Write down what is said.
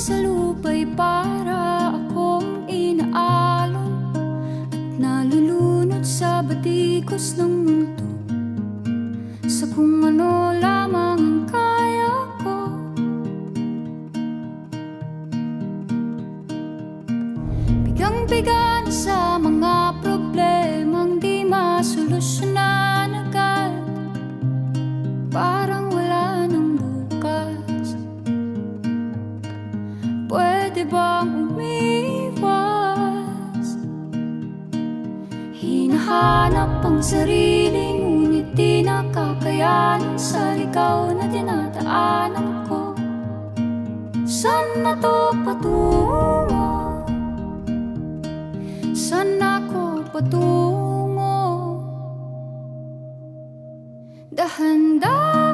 sa lupa'y para akong inaalon at nalulunod sa batikos ng mundo, sa kung ano lamang ang kaya ko. Bigang-biga na sa mga problemang di masolusyonan agad, parang wala nang bukas. Pwede bang umiwas? Hinahanap ang sarili, ngunit di nakakayanan sa ligaw na dinadaanan ko. Saan na to patungo? Saan ako patungo? Dahan-dahan